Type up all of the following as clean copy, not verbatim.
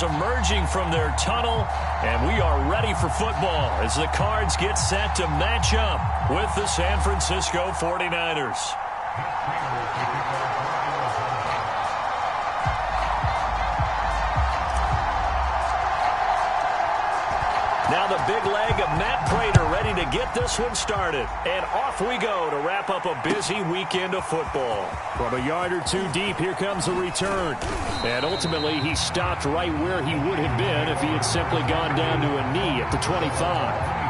Emerging from their tunnel, and we are ready for football as the Cards get set to match up with the San Francisco 49ers. Now the big leg of Matt Prater ready to get this one started. And off we go to wrap up a busy weekend of football. From a yard or two deep, here comes the return. And ultimately, he stopped right where he would have been if he had simply gone down to a knee at the 25.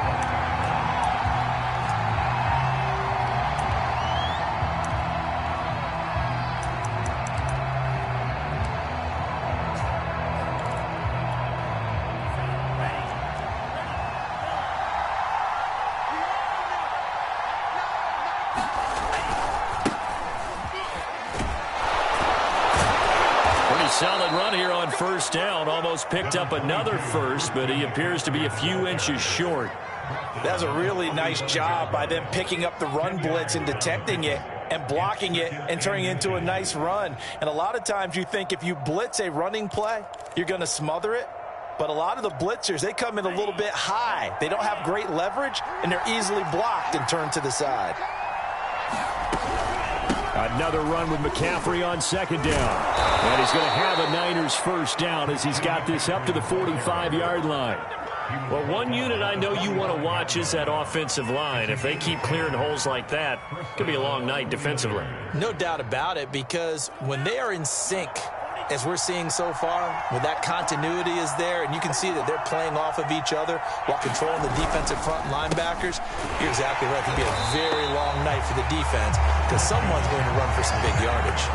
Solid run here on first down. Almost picked up another first, but he appears to be a few inches short. That's a really nice job by them picking up the run blitz and detecting it and blocking it and turning it into a nice run. And a lot of times you think if you blitz a running play, you're going to smother it. But a lot of the blitzers, they come in a little bit high. They don't have great leverage, and they're easily blocked and turned to the side. Another run with McCaffrey on second down. And he's going to have a Niners first down as he's got this up to the 45-yard line. Well, one unit I know you want to watch is that offensive line. If they keep clearing holes like that, it could be a long night defensively. No doubt about it, because when they are in sync, as we're seeing so far, when that continuity is there, and you can see that they're playing off of each other while controlling the defensive front linebackers, you're exactly right. It could be a very long night for the defense because someone's going to run for some big yardage.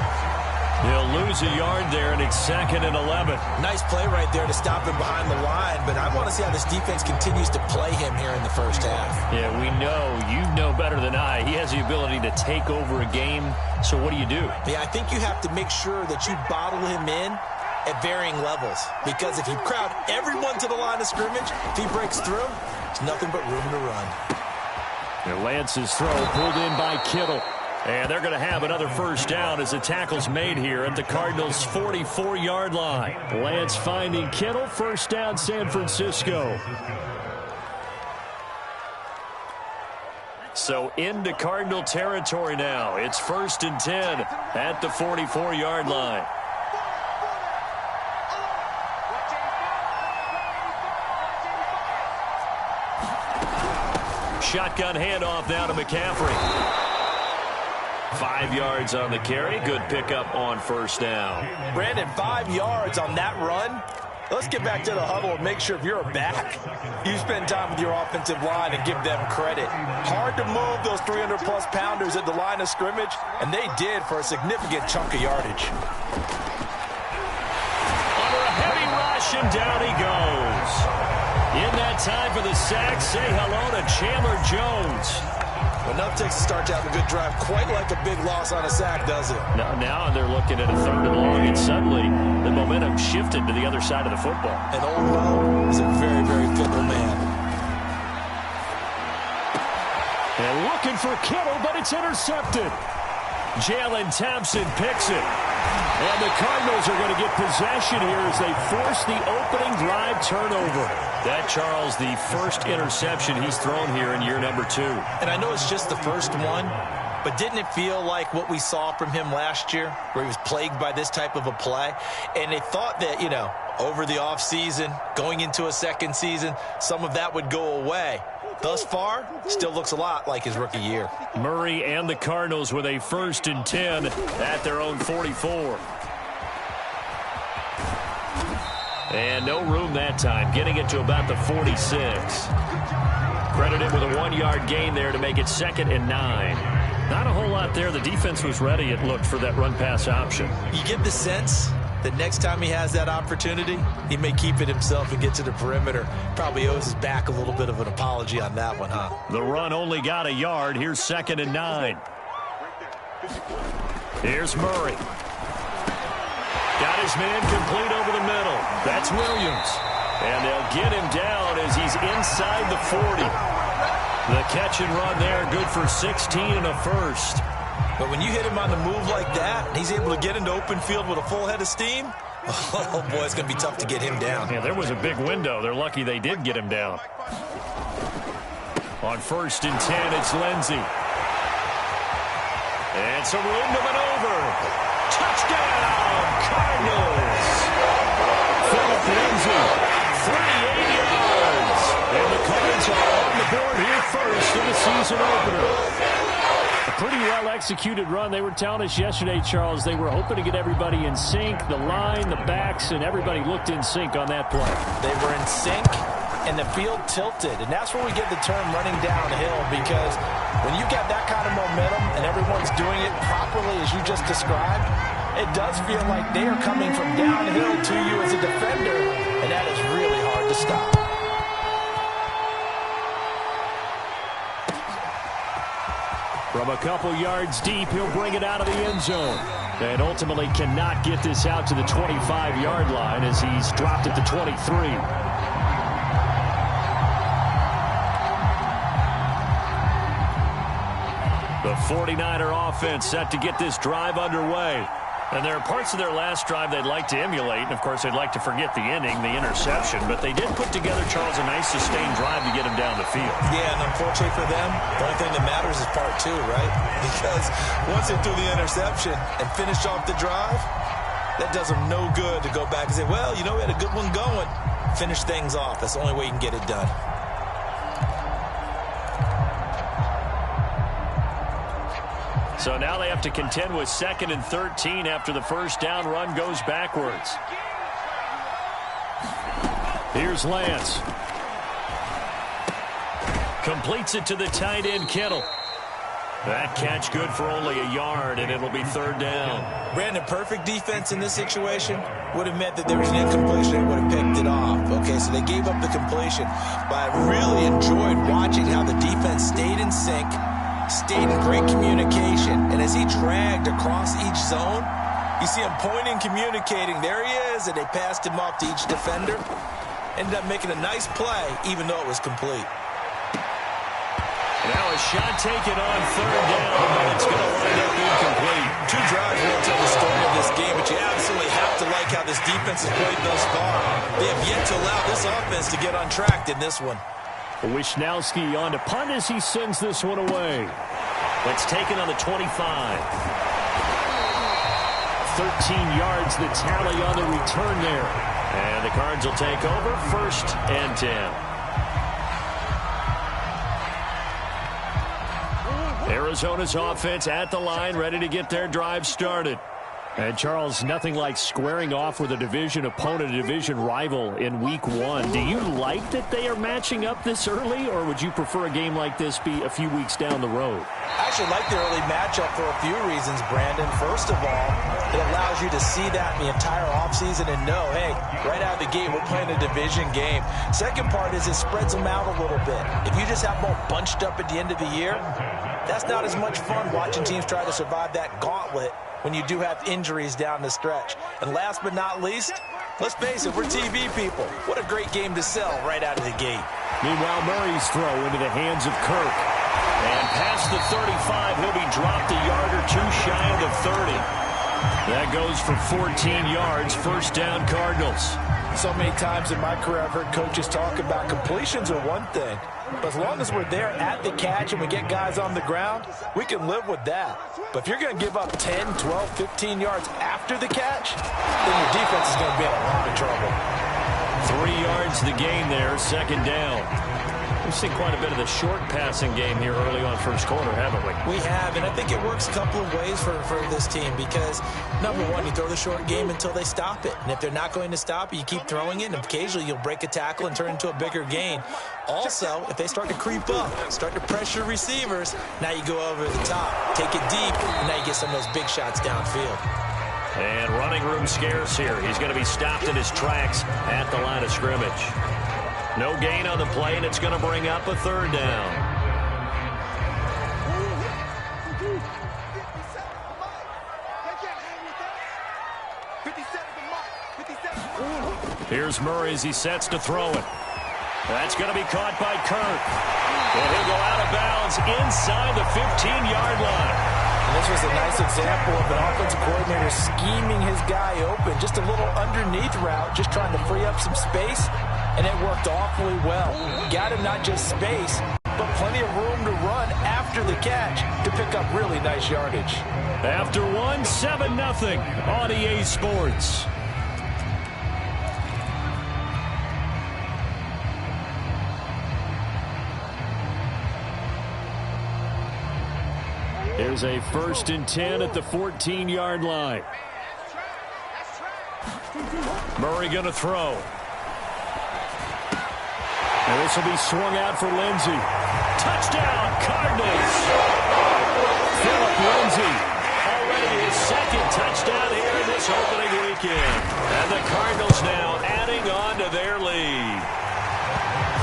They'll lose a yard there, and it's 2nd and 11. Nice play right there to stop him behind the line, but I want to see how this defense continues to play him here in the first half. Yeah, we know. You know better than I. He has the ability to take over a game, so what do you do? Yeah, I think you have to make sure that you bottle him in at varying levels, because if you crowd everyone to the line of scrimmage, if he breaks through, there's nothing but room to run. And Lance's throw pulled in by Kittle. And they're going to have another first down as the tackle's made here at the Cardinals' 44-yard line. Lance finding Kittle, first down San Francisco. So into Cardinal territory now. It's 1st and 10 at the 44-yard line. Shotgun handoff now to McCaffrey. 5 yards on the carry. Good pickup on first down. Brandon, 5 yards on that run. Let's get back to the huddle and make sure if you're a back, you spend time with your offensive line and give them credit. Hard to move those 300-plus pounders at the line of scrimmage, and they did for a significant chunk of yardage. Under a heavy rush, and down he goes. In that time for the sack, say hello to Chandler Jones. Enough takes to start out a good drive, quite like a big loss on a sack, does it? Now they're looking at a 3rd and long, and suddenly the momentum shifted to the other side of the football. And Old Mo is a very, very fickle man. And looking for Kittle, but it's intercepted. Jalen Thompson picks it. And the Cardinals are going to get possession here as they force the opening drive turnover. That, Charles, the first interception he's thrown here in year number 2. And I know it's just the first one, but didn't it feel like what we saw from him last year, where he was plagued by this type of a play? And they thought that, over the offseason, going into a second season, some of that would go away. Thus far, still looks a lot like his rookie year. Murray and the Cardinals with a 1st and 10 at their own 44. And no room that time, getting it to about the 46. Credited with a 1-yard gain there to make it 2nd and 9. Not a whole lot there. The defense was ready, it looked, for that run-pass option. You get the sense that next time he has that opportunity, he may keep it himself and get to the perimeter. Probably owes his back a little bit of an apology on that one, huh? The run only got a yard. Here's 2nd and 9. Here's Murray. Got his man complete over the middle. That's Williams. And they'll get him down as he's inside the 40. The catch and run there, good for 16 and a first. But when you hit him on the move like that, and he's able to get into open field with a full head of steam, Oh, boy, it's going to be tough to get him down. Yeah, there was a big window. They're lucky they did get him down. On 1st and 10, it's Lindsey. And some room to maneuver. Touchdown, Cardinals. Philip Lindsey, 38 yards. And the Cards are on the board here first in the season opener. A pretty well-executed run. They were telling us yesterday, Charles, they were hoping to get everybody in sync, the line, the backs, and everybody looked in sync on that play. They were in sync, and the field tilted. And that's where we get the term running downhill, because when you get that kind of momentum and everyone's doing it properly as you just described, it does feel like they are coming from downhill to you as a defender, and that is really hard to stop. From a couple yards deep, he'll bring it out of the end zone. And ultimately cannot get this out to the 25-yard line as he's dropped at the 23. The 49er offense set to get this drive underway. And there are parts of their last drive they'd like to emulate. And, of course, they'd like to forget the ending, the interception. But they did put together, Charles, a nice sustained drive to get him down the field. Yeah, and unfortunately for them, the only thing that matters is part 2, right? Because once they threw the interception and finished off the drive, that does them no good to go back and say, well, you know, we had a good one going. Finish things off. That's the only way you can get it done. So now they have to contend with 2nd and 13 after the first down run goes backwards. Here's Lance. Completes it to the tight end, Kittle. That catch good for only a yard, and it'll be 3rd down. Brandon, perfect defense in this situation would have meant that there was an incompletion and would have picked it off. Okay, so they gave up the completion. But I really enjoyed watching how the defense stayed in sync, stayed in great communication, and as he dragged across each zone, you see him pointing, communicating. There he is, and they passed him off to each defender. Ended up making a nice play, even though it was complete. Now a shot taken on 3rd down, but it's going to wind up incomplete. 2 drives will tell the story of this game, but you absolutely have to like how this defense has played thus far. They have yet to allow this offense to get untracked in this one. Wisnowski on to punt as he sends this one away. That's taken on the 25. 13 yards the tally on the return there. And the Cards will take over 1st and 10. Arizona's offense at the line, ready to get their drive started. And, Charles, nothing like squaring off with a division opponent, a division rival in week 1. Do you like that they are matching up this early, or would you prefer a game like this be a few weeks down the road? I actually like the early matchup for a few reasons, Brandon. First of all, it allows you to see that in the entire offseason and know, hey, right out of the gate, we're playing a division game. Second part is it spreads them out a little bit. If you just have them all bunched up at the end of the year, that's not as much fun watching teams try to survive that gauntlet when you do have injuries down the stretch. And last but not least, let's face it, we're TV people. What a great game to sell right out of the gate. Meanwhile, Murray's throw into the hands of Kirk. And past the 35, he'll be dropped a yard or 2 shy of the 30. That goes for 14 yards, 1st down Cardinals. So many times in my career I've heard coaches talk about completions are one thing, but as long as we're there at the catch and we get guys on the ground, we can live with that. But if you're going to give up 10, 12, 15 yards after the catch, then your defense is going to be in a lot of trouble. 3 yards the gain there, 2nd down. We've seen quite a bit of the short passing game here early on 1st quarter, haven't we? We have, and I think it works a couple of ways for this team because, number one, you throw the short game until they stop it. And if they're not going to stop it, you keep throwing it, and occasionally you'll break a tackle and turn it into a bigger gain. Also, if they start to creep up, start to pressure receivers, now you go over the top, take it deep, and now you get some of those big shots downfield. And running room scarce here. He's going to be stopped in his tracks at the line of scrimmage. No gain on the play, and it's going to bring up a 3rd down. Here's Murray as he sets to throw it. That's going to be caught by Kirk. And he'll go out of bounds inside the 15-yard line. This was a nice example of an offensive coordinator scheming his guy open. Just a little underneath route, just trying to free up some space, and it worked awfully well. Got him not just space, but plenty of room to run after the catch to pick up really nice yardage. After one, 7-0 on EA Sports. Here's a 1st and 10 at the 14-yard line. Murray going to throw. And this will be swung out for Lindsay. Touchdown, Cardinals. Philip Lindsay, already his 2nd touchdown here in this opening weekend. And the Cardinals now adding on to their lead.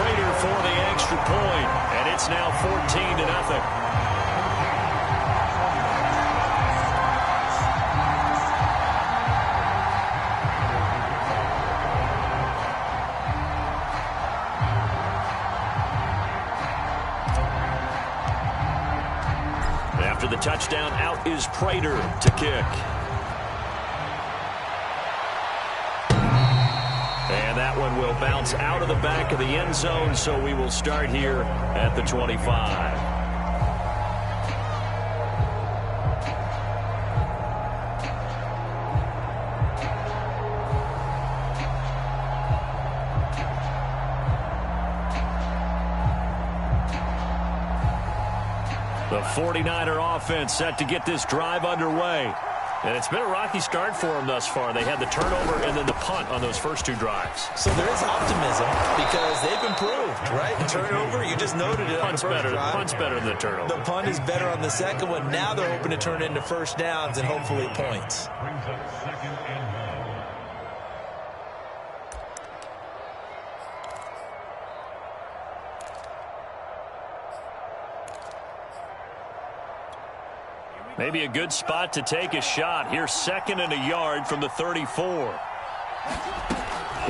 Prater for the extra point, and it's now 14-0. After the touchdown, out is Prater to kick. And that one will bounce out of the back of the end zone, so we will start here at the 25. The 49er offense set to get this drive underway. And it's been a rocky start for them thus far. They had the turnover and then the punt on those first 2 drives. So there is optimism because they've improved, right? The turnover, you just noted it on the first drive. Punt's better than the turnover. The punt is better on the second one. Now they're hoping to turn it into first downs and hopefully points. Maybe a good spot to take a shot. Here's 2nd and a yard from the 34.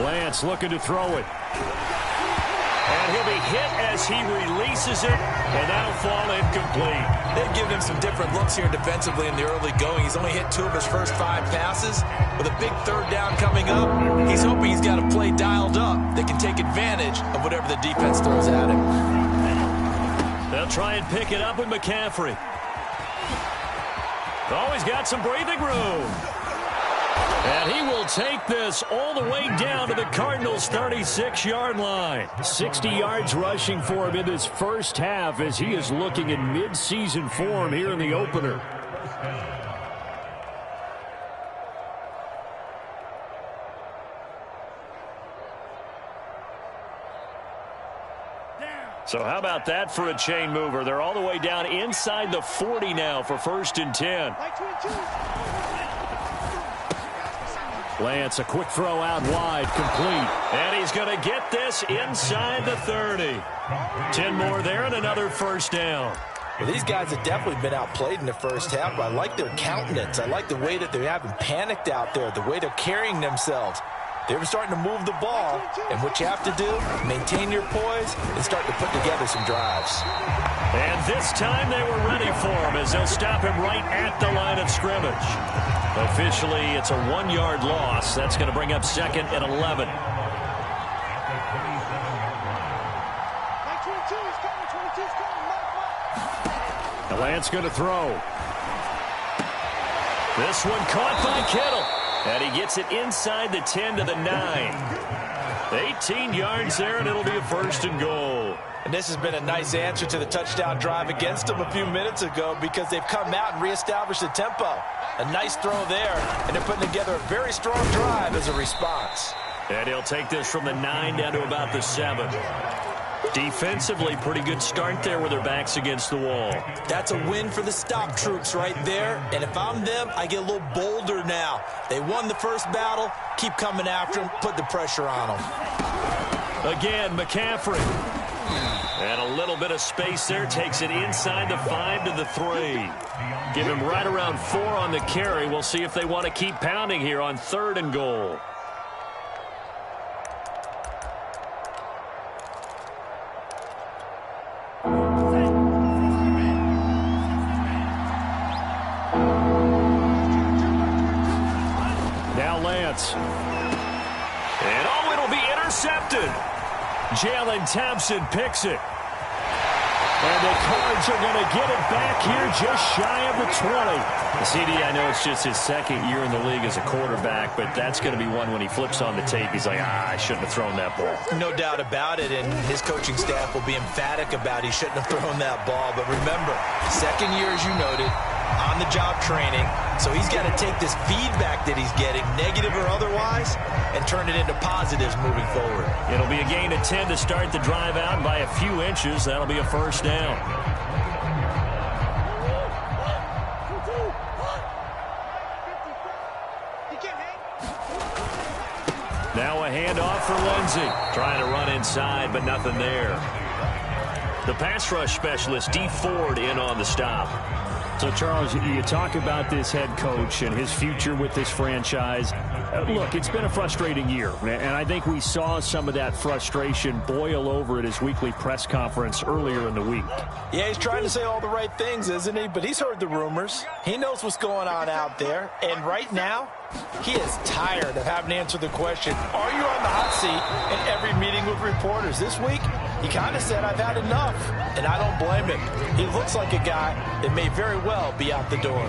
Lance looking to throw it. And he'll be hit as he releases it, and that'll fall incomplete. They've given him some different looks here defensively in the early going. He's only hit 2 of his first 5 passes. With a big 3rd down coming up, he's hoping he's got a play dialed up that can take advantage of whatever the defense throws at him. They'll try and pick it up with McCaffrey. Always got some breathing room. And he will take this all the way down to the Cardinals' 36-yard line. 60 yards rushing for him in this first half as he is looking in mid-season form here in the opener. So how about that for a chain mover? They're all the way down inside the 40 now for 1st and 10. Lance, a quick throw out wide, complete. And he's going to get this inside the 30. 10 more there and another first down. Well, these guys have definitely been outplayed in the first half, but I like their countenance. I like the way that they haven't panicked out there, the way they're carrying themselves. They were starting to move the ball, and what you have to do, maintain your poise and start to put together some drives. And this time they were ready for him as they'll stop him right at the line of scrimmage. Officially, it's a 1-yard loss. That's going to bring up 2nd and 11. And Lance going to throw. This one caught by Kittle. And he gets it inside the 10 to the 9. 18 yards there, and it'll be a 1st and goal. And this has been a nice answer to the touchdown drive against them a few minutes ago because they've come out and reestablished the tempo. A nice throw there, and they're putting together a very strong drive as a response. And he'll take this from the 9 down to about the 7. Defensively, pretty good start there with their backs against the wall. That's a win for the stop troops right there. And if I'm them, I get a little bolder now. They won the first battle. Keep coming after them. Put the pressure on them. Again, McCaffrey. And a little bit of space there. Takes it inside the 5 to the 3. Give him right around 4 on the carry. We'll see if they want to keep pounding here on 3rd and goal. intercepted. Jalen Thompson picks it. And the Cards are going to get it back here just shy of the 20. CD, I know it's just his second year in the league as a quarterback, but that's going to be one when he flips on the tape. He's like, I shouldn't have thrown that ball. No doubt about it, and his coaching staff will be emphatic about he shouldn't have thrown that ball. But remember, second year, as you noted, on-the-job training. So he's got to take this feedback that he's getting, negative or otherwise, and turn it into positives moving forward. It'll be a gain of 10 to start the drive out by a few inches. That'll be a first down. Now a handoff for Lindsey. Trying to run inside, but nothing there. The pass rush specialist, D. Ford, in on the stop. So, Charles, you talk about this head coach and his future with this franchise. Look, it's been a frustrating year, and I think we saw some of that frustration boil over at his weekly press conference earlier in the week. Yeah, he's trying to say all the right things, isn't he? But he's heard the rumors. He knows what's going on out there. And right now, he is tired of having to answer the question, are you on the hot seat in every meeting with reporters? This week, he kind of said, I've had enough. And I don't blame him. He looks like a guy that may very well be out the door.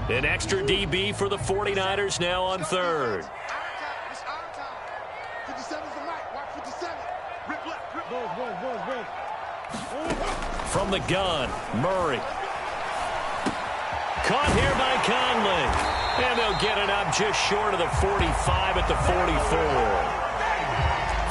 An extra DB for the 49ers now on third. From the gun, Murray. Caught here by Conley. And they'll get it up just short of the 45 at the 44.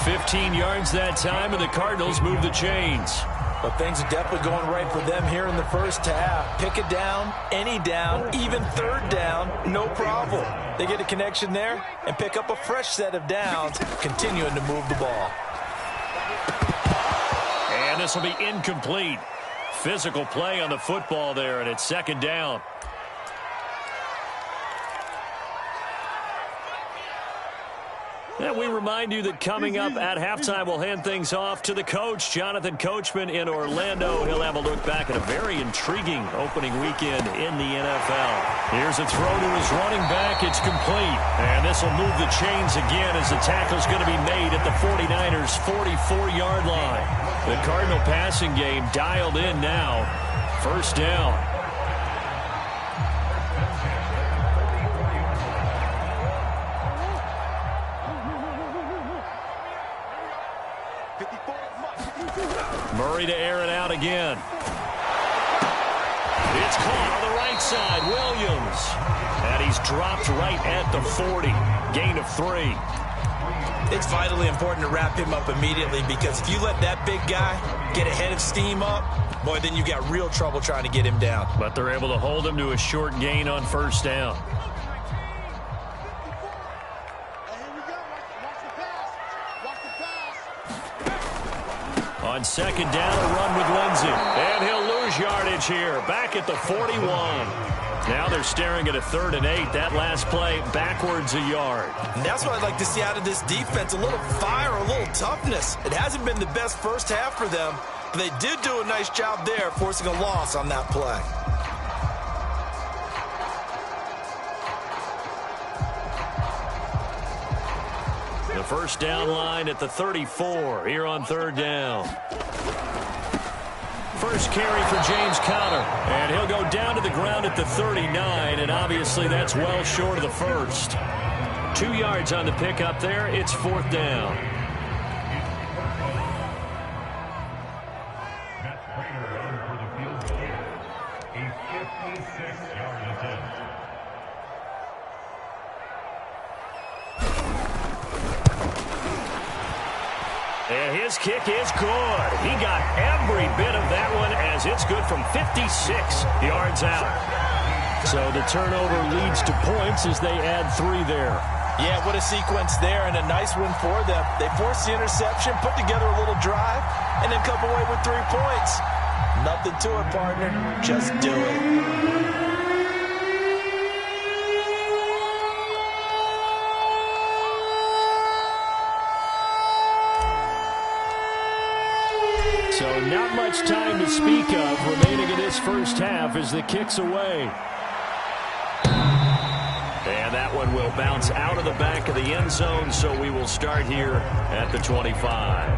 15 yards that time, and the Cardinals move the chains. But things are definitely going right for them here in the first half. Pick a down, any down, even third down, no problem. They get a connection there and pick up a fresh set of downs, continuing to move the ball. And this will be incomplete. Physical play on the football there, and it's second down. And we remind you that coming up at halftime, we'll hand things off to the coach, Jonathan Coachman in Orlando. He'll have a look back at a very intriguing opening weekend in the NFL. Here's a throw to his running back. It's complete. And this will move the chains again as the tackle's going to be made at the 49ers' 44-yard line. The Cardinal passing game dialed in now. First down. Murray to air it out again. It's caught on the right side. Williams. And he's dropped right at the 40. Gain of 3. It's vitally important to wrap him up immediately, because if you let that big guy get ahead of steam up, boy, then you got real trouble trying to get him down. But they're able to hold him to a short gain on first down. On second down, a run with Lindsey. And he'll lose yardage here. Back at the 41. Now they're staring at a 3rd and 8. That last play, backwards a yard. And that's what I'd like to see out of this defense. A little fire, a little toughness. It hasn't been the best first half for them, but they did do a nice job there, forcing a loss on that play. The first down line at the 34 here on third down. First carry for James Conner, and he'll go down to the ground at the 39, and obviously that's well short of the first. 2 yards on the pickup there. It's fourth down. And his kick is good. He got every bit of that one, as it's good from 56 yards out. So the turnover leads to points as they add 3 there. Yeah, what a sequence there, and a nice win for them. They forced the interception, put together a little drive, and then come away with 3 points. Nothing to it, partner. Just do it. So not much time to speak of remaining in this first half as the kick's away. And that one will bounce out of the back of the end zone, so we will start here at the 25.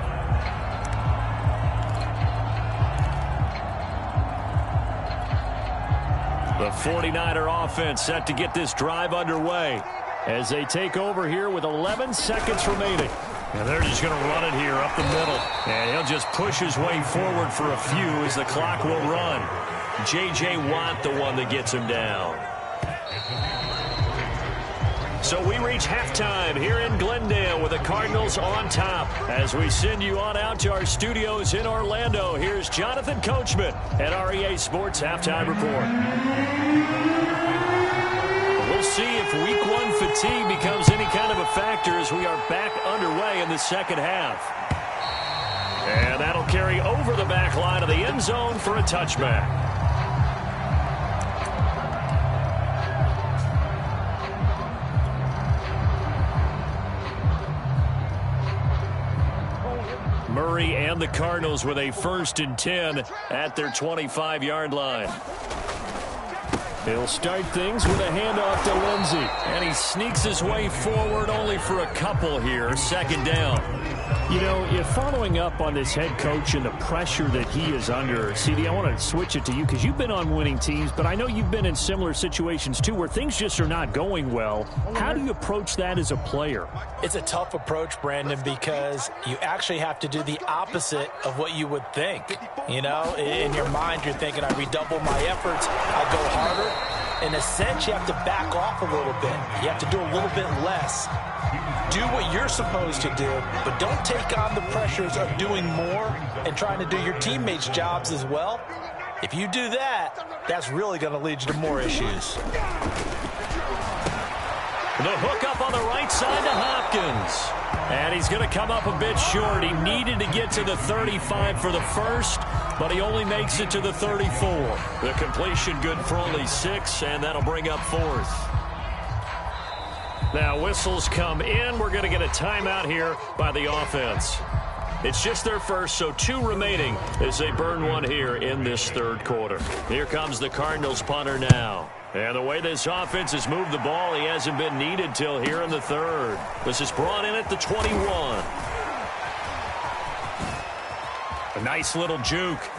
The 49er offense set to get this drive underway as they take over here with 11 seconds remaining. And they're just going to run it here up the middle. And he'll just push his way forward for a few as the clock will run. J.J. Watt, the one that gets him down. So we reach halftime here in Glendale with the Cardinals on top. As we send you on out to our studios in Orlando, here's Jonathan Coachman at REA Sports Halftime Report. We'll see if Week 1 fatigue becomes any kind of a factor as we are back underway in the second half. And that'll carry over the back line of the end zone for a touchback. Murray and the Cardinals with a 1st and 10 at their 25-yard line. He'll start things with a handoff to Lindsey. And he sneaks his way forward only for a couple here. 2nd down. You know, if following up on this head coach and the pressure that he is under, CD, I want to switch it to you because you've been on winning teams, but I know you've been in similar situations too where things just are not going well. How do you approach that as a player? It's a tough approach, Brandon, because you actually have to do the opposite of what you would think. You know, in your mind, you're thinking, I redouble my efforts, I go harder. In a sense, you have to back off a little bit. You have to do a little bit less. Do what you're supposed to do, but don't take on the pressures of doing more and trying to do your teammates' jobs as well. If you do that, that's really going to lead you to more issues. The hook up on the right side to Hopkins. And he's going to come up a bit short. He needed to get to the 35 for the first, but he only makes it to the 34. The completion good for only 6, and that'll bring up 4th. Now whistles come in. We're going to get a timeout here by the offense. It's just their first, so 2 remaining as they burn one here in this 3rd quarter. Here comes the Cardinals punter now. And the way this offense has moved the ball, he hasn't been needed till here in the 3rd. This is brought in at the 21. A nice little juke.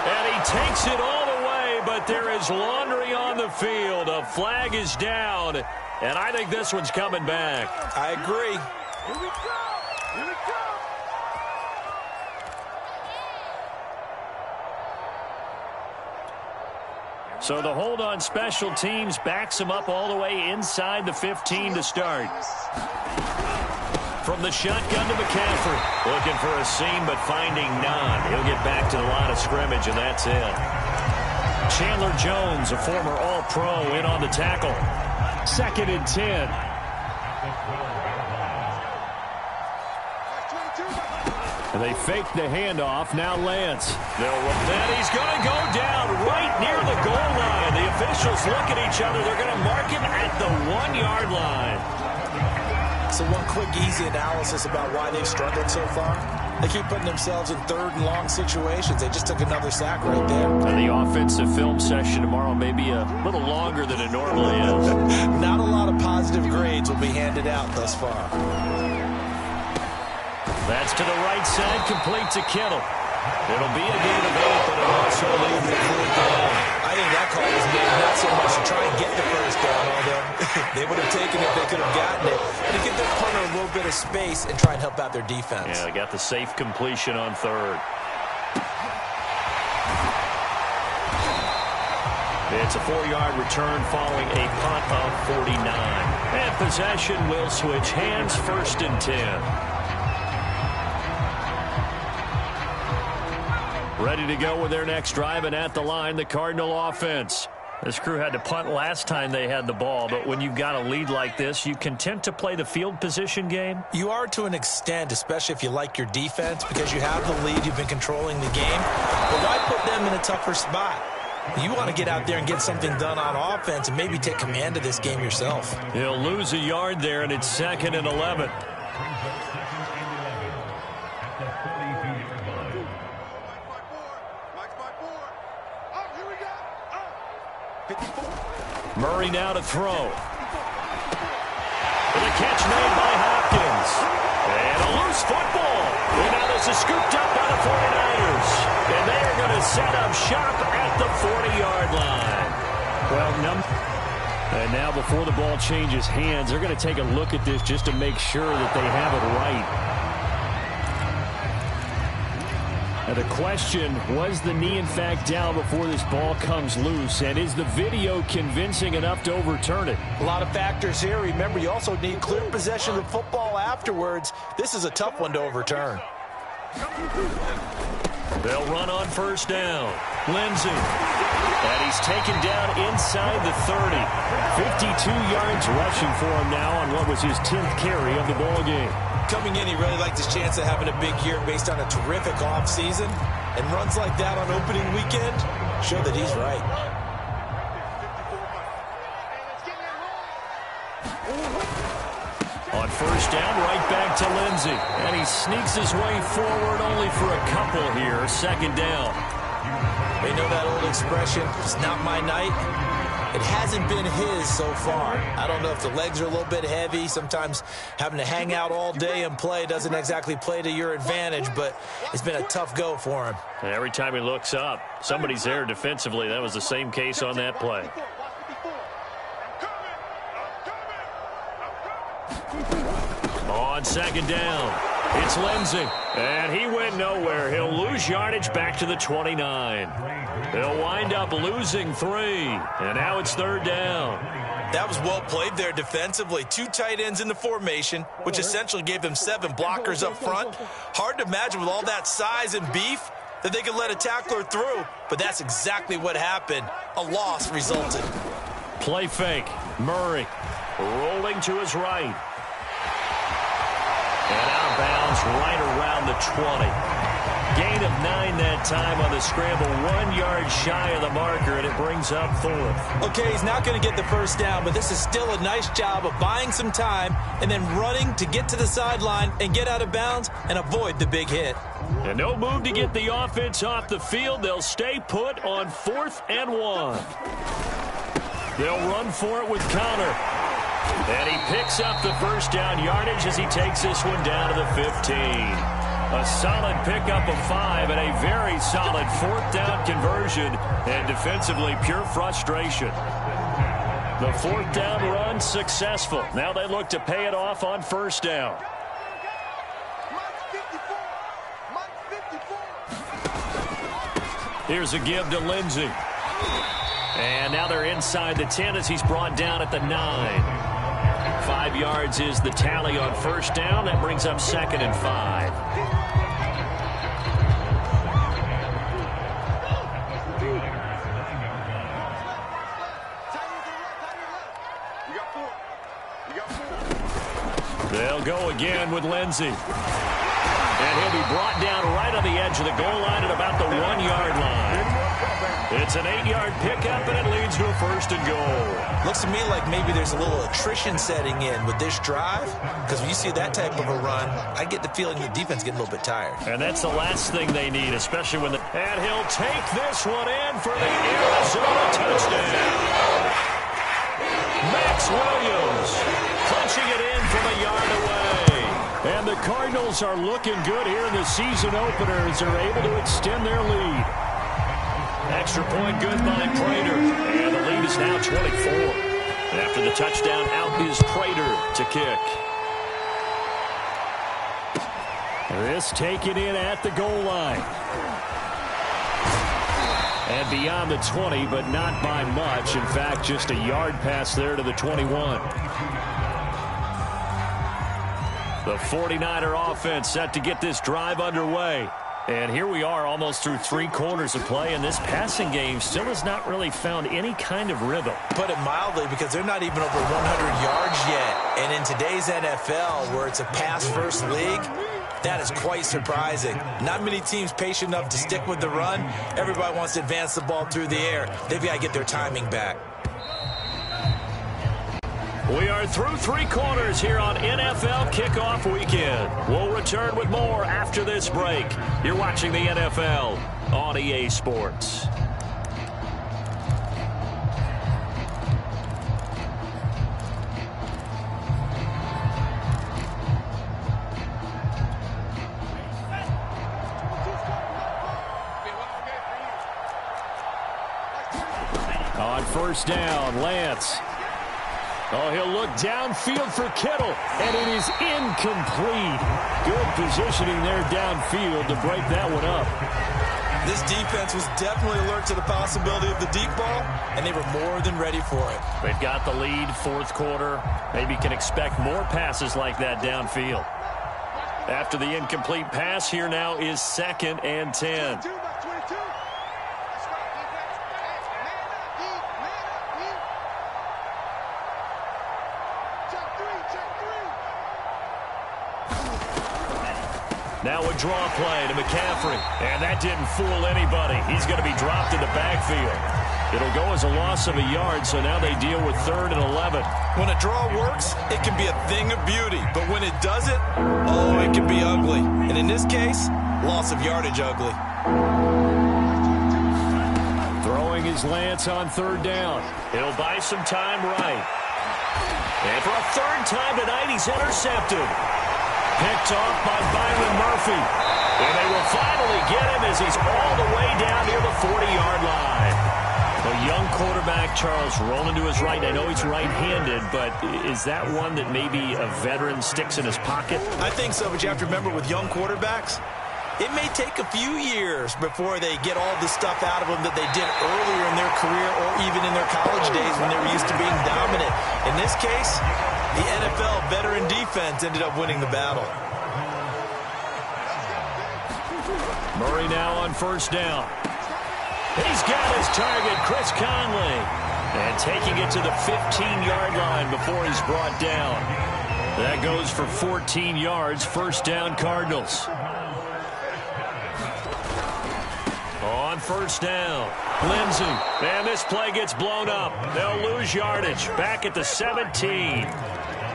And he takes it all the way, but there is laundry on the field. A flag is down, and I think this one's coming back. I agree. Here we go. Here we go. So the hold on special teams backs him up all the way inside the 15 to start. From the shotgun to McCaffrey. Looking for a seam, but finding none. He'll get back to the line of scrimmage, and that's it. Chandler Jones, a former All-Pro, in on the tackle. 2nd and 10. And they fake the handoff. Now Lance. Then he's going to go down right near the goal line. The officials look at each other. They're going to mark him at the 1-yard line. So one quick, easy analysis about why they've struggled so far. They keep putting themselves in 3rd and long situations. They just took another sack right there. And the offensive film session tomorrow may be a little longer than it normally is. Not a lot of positive grades will be handed out thus far. That's to the right side, complete to Kittle. It'll be a gain of 8, but it'll also leave the 4th down. I think that call was made not so much to try and get the 1st down, although they would have taken it if they could have gotten it, but to give their punter a little bit of space and try and help out their defense. Yeah, they got the safe completion on 3rd. It's a 4-yard return following a punt of 49. And possession will switch hands, 1st and 10. Ready to go with their next drive, and at the line, the Cardinal offense. This crew had to punt last time they had the ball, but when you've got a lead like this, you content to play the field position game? You are to an extent, especially if you like your defense, because you have the lead, you've been controlling the game. But why put them in a tougher spot? You want to get out there and get something done on offense and maybe take command of this game yourself. He'll lose a yard there, and it's 2nd and 11. Murray now to throw. And a catch made by Hopkins. And a loose football. And now this is scooped up by the 49ers. And they are going to set up shop at the 40-yard line. And now before the ball changes hands, they're going to take a look at this just to make sure that they have it right. Now the question, was the knee in fact down before this ball comes loose? And is the video convincing enough to overturn it? A lot of factors here. Remember, you also need clear possession of the football afterwards. This is a tough one to overturn. They'll run on first down. Lindsey. And he's taken down inside the 30. 52 yards rushing for him now on what was his 10th carry of the ball game. Coming in, he really liked his chance of having a big year based on a terrific offseason. And runs like that on opening weekend show that he's right. On first down, right back to Lindsey. And he sneaks his way forward only for a couple here. Second down. They know that old expression, it's not my night. It hasn't been his so far. I don't know if the legs are a little bit heavy. Sometimes having to hang out all day and play doesn't exactly play to your advantage, but it's been a tough go for him. And every time he looks up, somebody's there defensively. That was the same case on that play. On second down, it's Lindsey. And he went nowhere. He'll lose yardage back to the 29. They'll wind up losing 3. And now it's third down. That was well played there defensively. 2 tight ends in the formation, which essentially gave them 7 blockers up front. Hard to imagine with all that size and beef that they could let a tackler through. But that's exactly what happened. A loss resulted. Play fake. Murray rolling to his right. And out of bounds right around the 20. Gain of 9 that time on the scramble. 1 yard shy of the marker, and it brings up 4th. Okay, he's not going to get the first down, but this is still a nice job of buying some time and then running to get to the sideline and get out of bounds and avoid the big hit. And no move to get the offense off the field. They'll stay put on 4th and 1. They'll run for it with Connor. And he picks up the first down yardage as he takes this one down to the 15. A solid pickup of 5 and a very solid 4th down conversion. And defensively, pure frustration. The 4th down run successful. Now they look to pay it off on first down. Here's a give to Lindsey. And now they're inside the 10 as he's brought down at the 9. 5 yards is the tally on first down. That brings up 2nd and 5. They'll go again with Lindsey. And he'll be brought down right on the edge of the goal line at about the 1 yard line. It's an 8-yard pickup, and it leads to a 1st and goal. Looks to me like maybe there's a little attrition setting in with this drive, because when you see that type of a run, I get the feeling the defense getting a little bit tired. And that's the last thing they need, especially when and he'll take this one in for the Arizona touchdown. Max Williams punching it in from a yard away. And the Cardinals are looking good here in the season opener as they're able to extend their lead. Extra point good by Prater. And the lead is now 24. After the touchdown, out is Prater to kick. This taken in at the goal line. And beyond the 20, but not by much. In fact, just a yard pass there to the 21. The 49er offense set to get this drive underway. And here we are almost through 3 quarters of play, and this passing game still has not really found any kind of rhythm. Put it mildly, because they're not even over 100 yards yet. And in today's NFL, where it's a pass-first league, that is quite surprising. Not many teams patient enough to stick with the run. Everybody wants to advance the ball through the air. They've got to get their timing back. We are through 3 quarters here on NFL Kickoff Weekend. We'll return with more after this break. You're watching the NFL on EA Sports. first down. Lance. Oh, he'll look downfield for Kittle, and it is incomplete. Good positioning there downfield to break that one up. This defense was definitely alert to the possibility of the deep ball, and they were more than ready for it. They've got the lead, fourth quarter. Maybe can expect more passes like that downfield. After the incomplete pass, here now is 2nd and 10. Now a draw play to McCaffrey. And that didn't fool anybody. He's going to be dropped in the backfield. It'll go as a loss of a yard, so now they deal with 3rd and 11. When a draw works, it can be a thing of beauty. But when it doesn't, oh, it can be ugly. And in this case, loss of yardage ugly. Throwing his Lance on 3rd down. He'll buy some time right. And for a 3rd time tonight, he's intercepted. Picked off by Byron Murphy. And they will finally get him as he's all the way down near the 40-yard line. A young quarterback, Charles, rolling to his right. I know he's right-handed, but is that one that maybe a veteran sticks in his pocket? I think so, but you have to remember with young quarterbacks, it may take a few years before they get all the stuff out of them that they did earlier in their career or even in their college days when they were used to being dominant. In this case, the NFL veteran defense ended up winning the battle. Murray now on 1st down. He's got his target, Chris Conley. And taking it to the 15-yard line before he's brought down. That goes for 14 yards, 1st down Cardinals. On 1st down, Lindsey. And this play gets blown up. They'll lose yardage. Back at the 17.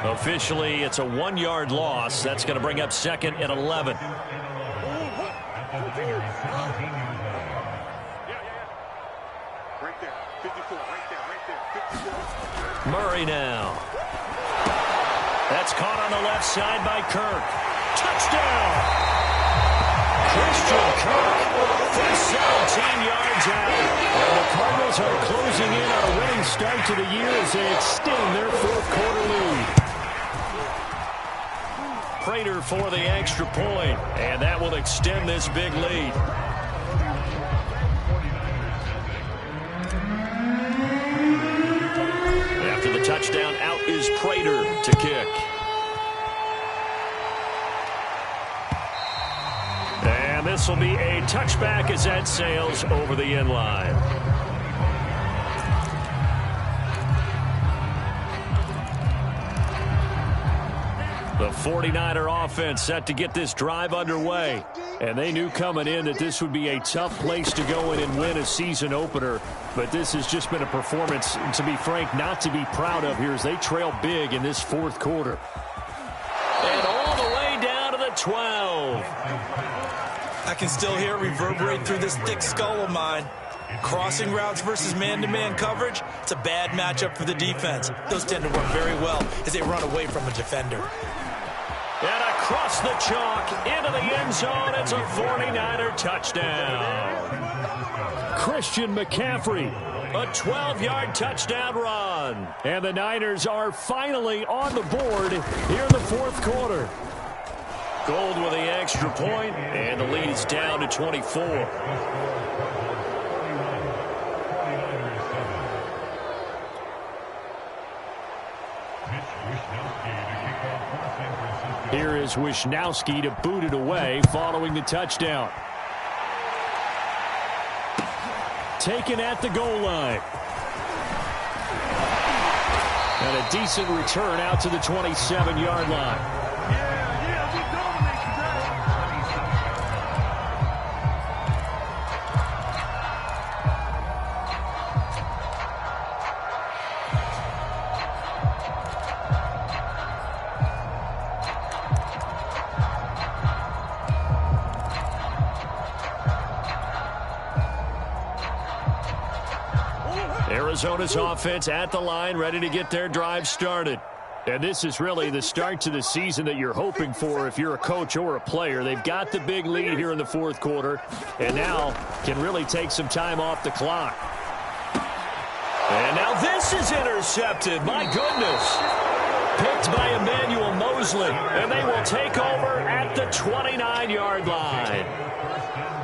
Officially, it's a 1-yard loss. That's going to bring up 2nd and 11. Murray now. That's caught on the left side by Kirk. Touchdown! Christian Kirk for 17 yards out. And the Cardinals are closing in on a winning start to the year as they extend their 4th quarter lead. Prater for the extra point, and that will extend this big lead. After the touchdown, out is Prater to kick. And this will be a touchback as that sails over the end line. The 49er offense set to get this drive underway. And they knew coming in that this would be a tough place to go in and win a season opener. But this has just been a performance, to be frank, not to be proud of here as they trail big in this 4th quarter. And all the way down to the 12. I can still hear it reverberate through this thick skull of mine. Crossing routes versus man-to-man coverage, it's a bad matchup for the defense. Those tend to work very well as they run away from a defender. And across the chalk, into the end zone, it's a 49er touchdown. Christian McCaffrey, a 12-yard touchdown run. And the Niners are finally on the board here in the 4th quarter. Gold with the extra point, and the lead is down to 24. Here is Wisnowski to boot it away following the touchdown. Taken at the goal line. And a decent return out to the 27-yard line. Arizona's offense at the line, ready to get their drive started. And this is really the start to the season that you're hoping for if you're a coach or a player. They've got the big lead here in the 4th quarter, and now can really take some time off the clock. And now this is intercepted. My goodness. Picked by Emmanuel Mosley. And they will take over at the 29-yard line.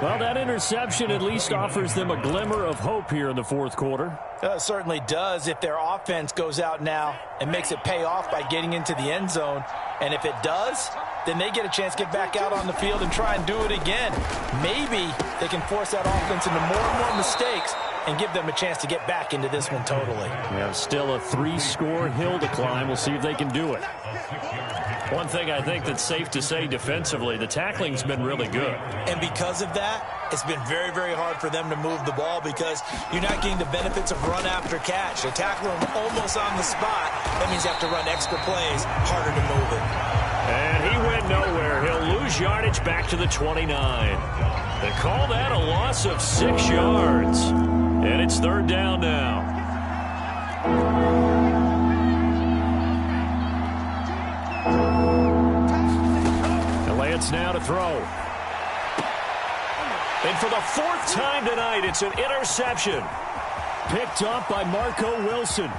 Well, that interception at least offers them a glimmer of hope here in the fourth quarter. It certainly does if their offense goes out now and makes it pay off by getting into the end zone. And if it does, then they get a chance to get back out on the field and try and do it again. Maybe they can force that offense into more and more mistakes and give them a chance to get back into this one totally. Yeah, still a 3-score hill to climb. We'll see if they can do it. One thing I think that's safe to say defensively, the tackling's been really good. And because of that, it's been very, very hard for them to move the ball because you're not getting the benefits of run after catch. They tackle them almost on the spot. That means you have to run extra plays, harder to move it. And he went nowhere. He'll lose yardage back to the 29. They call that a loss of 6 yards. And it's third down now. Lance now to throw. And for the 4th time tonight, it's an interception. Picked up by Marco Wilson.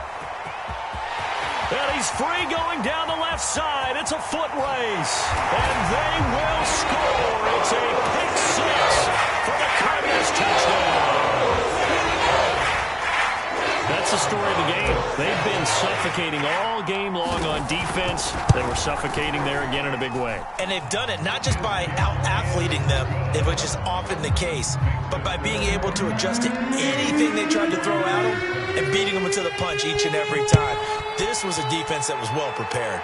And he's free going down the left side. It's a foot race. And they will score. It's a pick 6 for the Cardinals touchdown. That's the story of the game. They've been suffocating all game long on defense. They were suffocating there again in a big way. And they've done it not just by out-athleting them, which is often the case, but by being able to adjust to anything they tried to throw at them and beating them to the punch each and every time. This was a defense that was well prepared.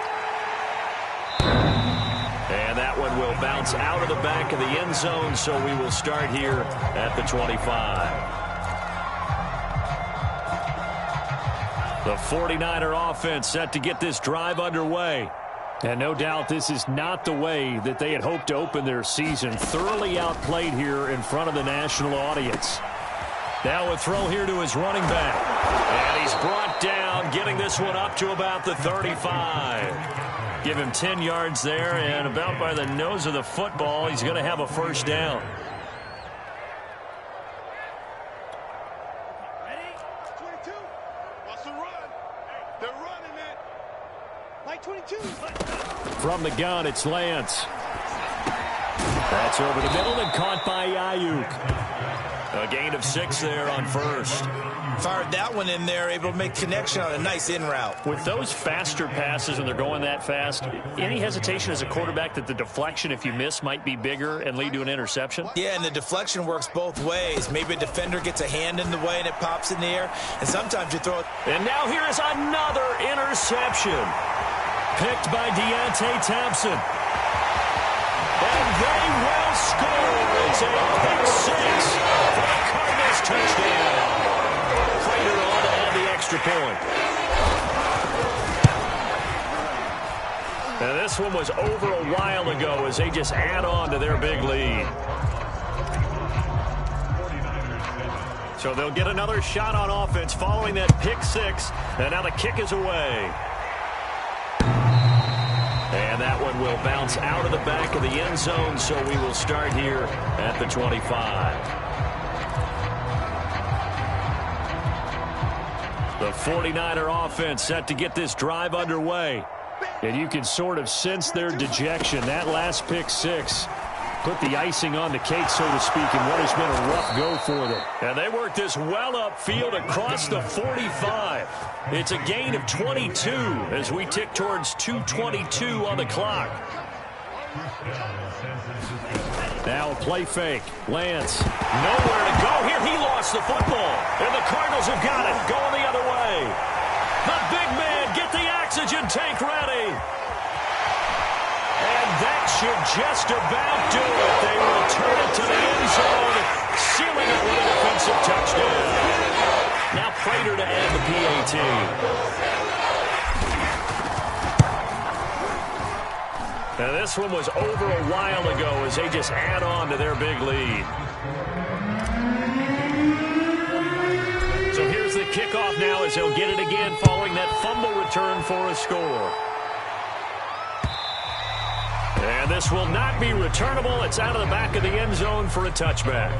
And that one will bounce out of the back of the end zone, so we will start here at the 25. The 49er offense set to get this drive underway. And no doubt this is not the way that they had hoped to open their season. Thoroughly outplayed here in front of the national audience. Now a throw here to his running back. And he's brought down, getting this one up to about the 35. Give him 10 yards there, and about by the nose of the football, he's going to have a first down. From the gun, it's Lance. That's over the middle and caught by Ayuk. A gain of 6 there on first. Fired that one in there, able to make connection on a nice in route. With those faster passes, when they're going that fast, any hesitation as a quarterback that the deflection, if you miss, might be bigger and lead to an interception? Yeah, and the deflection works both ways. Maybe a defender gets a hand in the way and it pops in the air, and sometimes you throw it. And now here is another interception. Picked by Deontay Thompson. And they will score. It's a pick 6 for the Cardinals touchdown. Prater on to add the extra point. Now this one was over a while ago as they just add on to their big lead. So they'll get another shot on offense following that pick 6. And now the kick is away. And that one will bounce out of the back of the end zone, so we will start here at the 25. The 49er offense set to get this drive underway. And you can sort of sense their dejection. That last pick 6 put the icing on the cake, so to speak, in what has been a rough go for them. And they work this well upfield across the 45. It's a gain of 22 as we tick towards 2:22 on the clock. Now a play fake. Lance, nowhere to go here. He lost the football. And the Cardinals have got it. Going the other way. The big man, get the oxygen tank ready. And that should just about do it. They will turn it to the end zone, sealing it with a defensive touchdown. Now Prater to add the PAT. Now this one was over a while ago as they just add on to their big lead. So here's the kickoff now as they'll get it again following that fumble return for a score. And this will not be returnable. It's out of the back of the end zone for a touchback.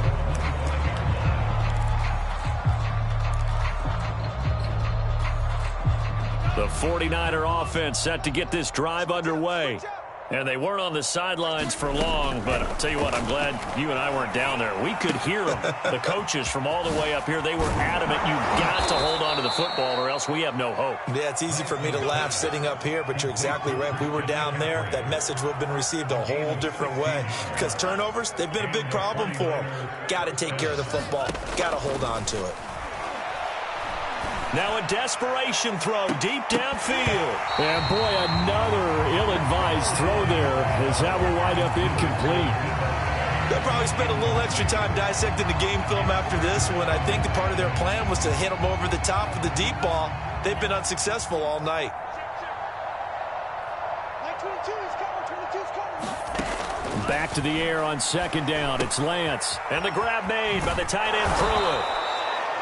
The 49er offense set to get this drive underway. And they weren't on the sidelines for long, but I'll tell you what, I'm glad you and I weren't down there. We could hear them. The coaches from all the way up here, they were adamant, you've got to hold on to the football or else we have no hope. Yeah, it's easy for me to laugh sitting up here, but you're exactly right. If we were down there, that message would have been received a whole different way. Because turnovers, they've been a big problem for them. Got to take care of the football. Got to hold on to it. Now a desperation throw deep downfield. And boy, another ill-advised throw there as that will wind up incomplete. They'll probably spend a little extra time dissecting the game film after this one. I think the part of their plan was to hit them over the top with the deep ball. They've been unsuccessful all night. Back to the air on second down. It's Lance. And the grab made by the tight end Pruitt.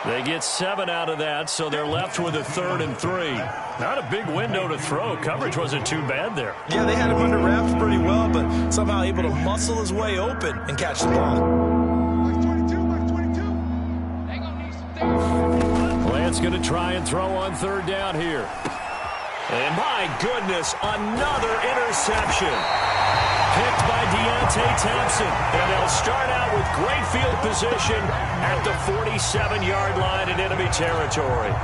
They get 7 out of that, so they're left with a 3rd and 3. Not a big window to throw. Coverage wasn't too bad there. Yeah, they had him under wraps pretty well, but somehow able to muscle his way open and catch the ball. Lance going to try and throw on 3rd down here. And my goodness, another interception. Picked by Deontay Thompson. And they'll start out with great field position at the 47-yard line in enemy territory.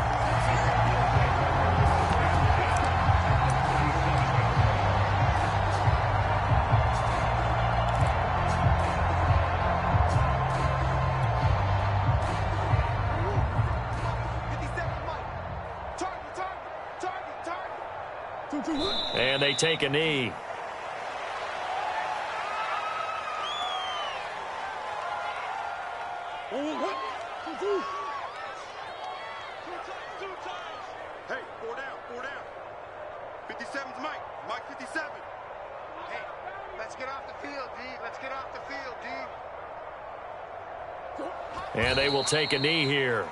And they take a knee. Hey, 4 down. 57's Mike. Mike 57. Hey, let's get off the field, D. Let's get off the field, D. And they will take a knee here.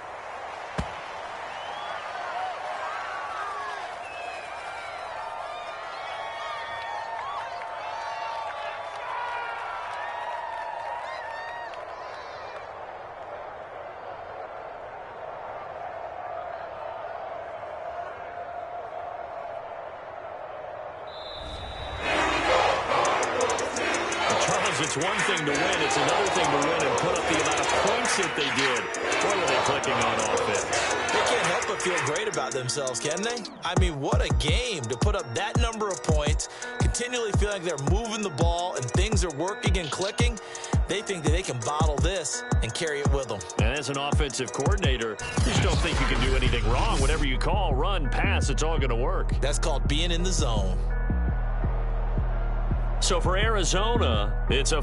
It's one thing to win. It's another thing to win and put up the amount of points that they did. Boy, are they clicking on offense. They can't help but feel great about themselves, can they? I mean, what a game to put up that number of points, continually feeling like they're moving the ball and things are working and clicking. They think that they can bottle this and carry it with them. And as an offensive coordinator, you just don't think you can do anything wrong. Whatever you call, run, pass, it's all going to work. That's called being in the zone. So for Arizona, it's a